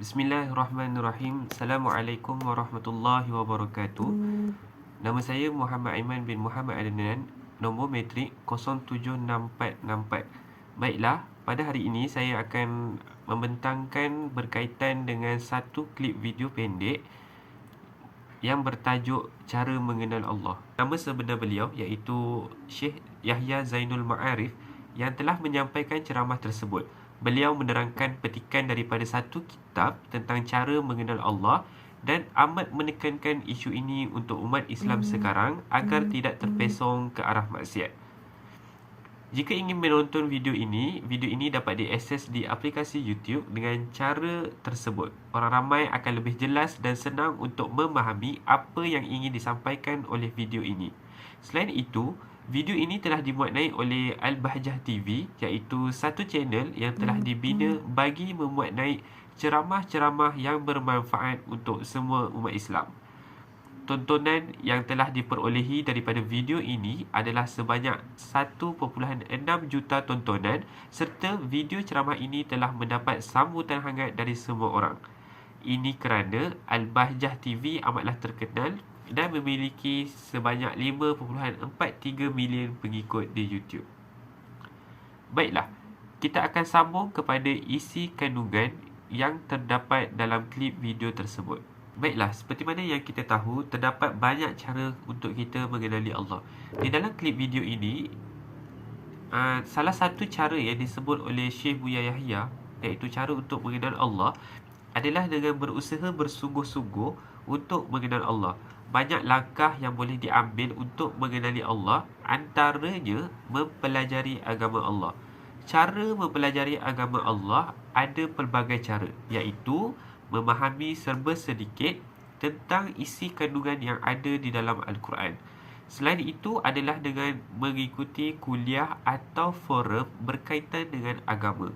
Bismillahirrahmanirrahim. Assalamualaikum warahmatullahi wabarakatuh. Nama saya Muhammad Aiman bin Muhammad Adnan, nombor matrik 0764464. Baiklah, pada hari ini saya akan membentangkan berkaitan dengan satu klip video pendek yang bertajuk Cara Mengenal Allah. Nama sebenar beliau iaitu Syekh Yahya Zainul Ma'arif yang telah menyampaikan ceramah tersebut. Beliau menerangkan petikan daripada satu kitab tentang cara mengenal Allah dan amat menekankan isu ini untuk umat Islam sekarang agar tidak terpesong ke arah maksiat. Jika ingin menonton video ini dapat diakses di aplikasi YouTube dengan cara tersebut. Orang ramai akan lebih jelas dan senang untuk memahami apa yang ingin disampaikan oleh video ini. Selain itu, video ini telah dimuatnai oleh Al-Bahjah TV, iaitu satu channel yang telah dibina bagi memuatnai ceramah-ceramah yang bermanfaat untuk semua umat Islam. Tontonan yang telah diperolehi daripada video ini adalah sebanyak 1.6 juta tontonan serta video ceramah ini telah mendapat sambutan hangat dari semua orang. Ini kerana Al-Bahjah TV amatlah terkenal dan memiliki sebanyak 5.43 million pengikut di YouTube. Baiklah, kita akan sambung kepada isi kandungan yang terdapat dalam klip video tersebut. Baiklah, seperti mana yang kita tahu, terdapat banyak cara untuk kita mengenali Allah. Di dalam klip video ini, salah satu cara yang disebut oleh Syekh Buya Yahya, iaitu cara untuk mengenal Allah, adalah dengan berusaha bersungguh-sungguh untuk mengenal Allah. Banyak langkah yang boleh diambil untuk mengenali Allah, antaranya mempelajari agama Allah. Cara mempelajari agama Allah ada pelbagai cara, iaitu memahami serba sedikit tentang isi kandungan yang ada di dalam Al-Quran. Selain itu adalah dengan mengikuti kuliah atau forum berkaitan dengan agama.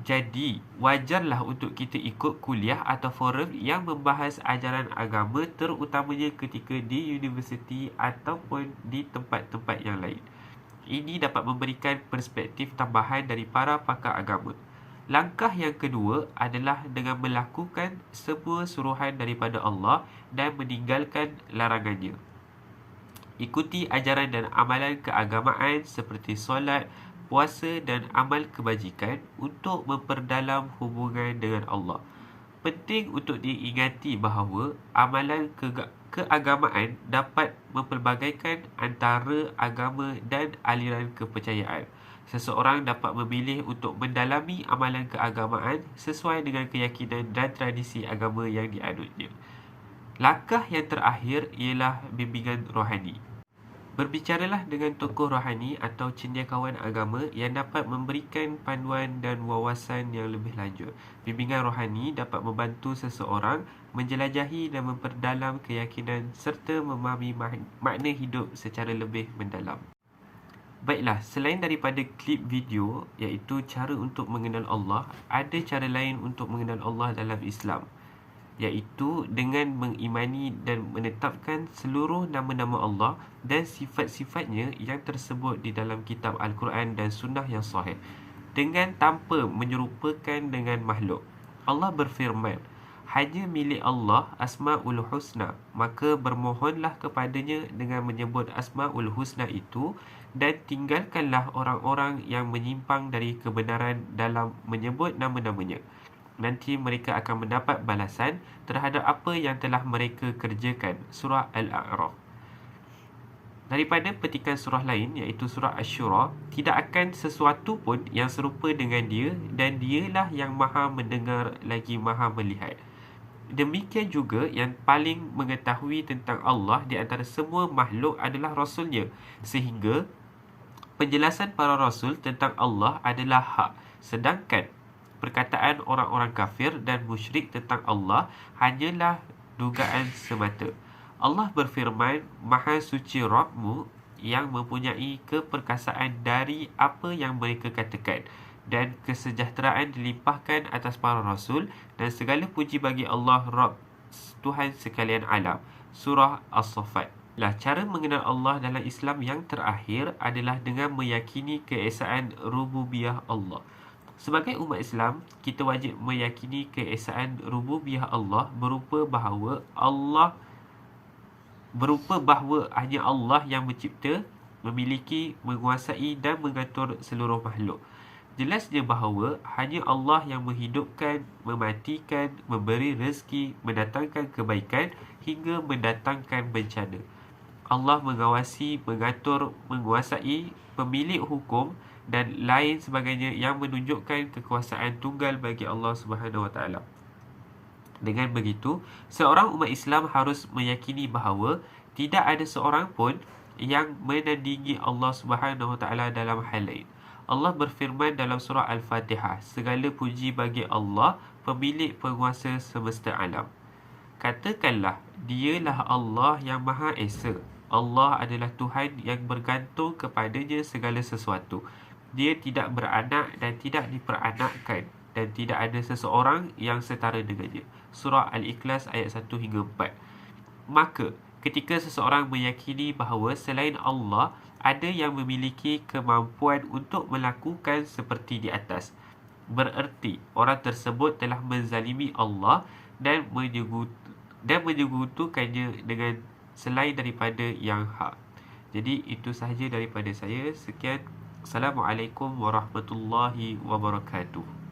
Jadi, wajarlah untuk kita ikut kuliah atau forum yang membahas ajaran agama, terutamanya ketika di universiti ataupun di tempat-tempat yang lain. Ini dapat memberikan perspektif tambahan dari para pakar agama. Langkah yang kedua adalah dengan melakukan semua suruhan daripada Allah dan meninggalkan larangannya. Ikuti ajaran dan amalan keagamaan seperti solat, puasa dan amal kebajikan untuk memperdalam hubungan dengan Allah. Penting untuk diingati bahawa amalan keagamaan dapat mempelbagaikan antara agama dan aliran kepercayaan. Seseorang dapat memilih untuk mendalami amalan keagamaan sesuai dengan keyakinan dan tradisi agama yang dianutnya. Langkah yang terakhir ialah bimbingan rohani. Berbicaralah dengan tokoh rohani atau cendekiawan agama yang dapat memberikan panduan dan wawasan yang lebih lanjut. Bimbingan rohani dapat membantu seseorang menjelajahi dan memperdalam keyakinan serta memahami makna hidup secara lebih mendalam. Baiklah, selain daripada klip video iaitu cara untuk mengenal Allah, ada cara lain untuk mengenal Allah dalam Islam, iaitu dengan mengimani dan menetapkan seluruh nama-nama Allah dan sifat-sifatnya yang tersebut di dalam kitab Al-Quran dan Sunnah yang sahih, dengan tanpa menyerupakan dengan makhluk. Allah berfirman, hanya milik Allah Asma'ul Husna, maka bermohonlah kepadanya dengan menyebut Asma'ul Husna itu dan tinggalkanlah orang-orang yang menyimpang dari kebenaran dalam menyebut nama-namanya. Nanti mereka akan mendapat balasan terhadap apa yang telah mereka kerjakan. Surah Al-A'raf. Daripada petikan surah lain iaitu surah Asy-Syura, tidak akan sesuatu pun yang serupa dengan dia dan dialah yang maha mendengar lagi maha melihat. Demikian juga yang paling mengetahui tentang Allah di antara semua makhluk adalah Rasulnya, sehingga penjelasan para Rasul tentang Allah adalah hak, sedangkan perkataan orang-orang kafir dan musyrik tentang Allah hanyalah dugaan semata. Allah berfirman, Maha suci Rabbmu yang mempunyai keperkasaan dari apa yang mereka katakan, dan kesejahteraan dilimpahkan atas para Rasul, dan segala puji bagi Allah Rabb, Tuhan sekalian alam. Surah As-Saffat. Cara mengenal Allah dalam Islam yang terakhir adalah dengan meyakini keesaan rububiyah Allah. Sebagai umat Islam, kita wajib meyakini keesaan rububiyah Allah berupa bahawa hanya Allah yang mencipta, memiliki, menguasai dan mengatur seluruh makhluk. Jelasnya bahawa hanya Allah yang menghidupkan, mematikan, memberi rezeki, mendatangkan kebaikan hingga mendatangkan bencana. Allah mengawasi, mengatur, menguasai, pemilik hukum dan lain sebagainya yang menunjukkan kekuasaan tunggal bagi Allah Subhanahu Wa Taala. Dengan begitu, seorang umat Islam harus meyakini bahawa tidak ada seorang pun yang menandingi Allah Subhanahu Wa Taala dalam hal lain. Allah berfirman dalam surah Al-Fatihah, segala puji bagi Allah, pemilik penguasa semesta alam. Katakanlah, dialah Allah yang Maha Esa. Allah adalah Tuhan yang bergantung kepadanya segala sesuatu. Dia tidak beranak dan tidak diperanakkan, dan tidak ada seseorang yang setara dengannya. Surah Al-Ikhlas ayat 1 hingga 4. Maka, ketika seseorang meyakini bahawa selain Allah ada yang memiliki kemampuan untuk melakukan seperti di atas, bererti orang tersebut telah menzalimi Allah dan menyekutukannya dengan selain daripada yang hak. Jadi itu sahaja daripada saya. Sekian. Assalamualaikum warahmatullahi wabarakatuh.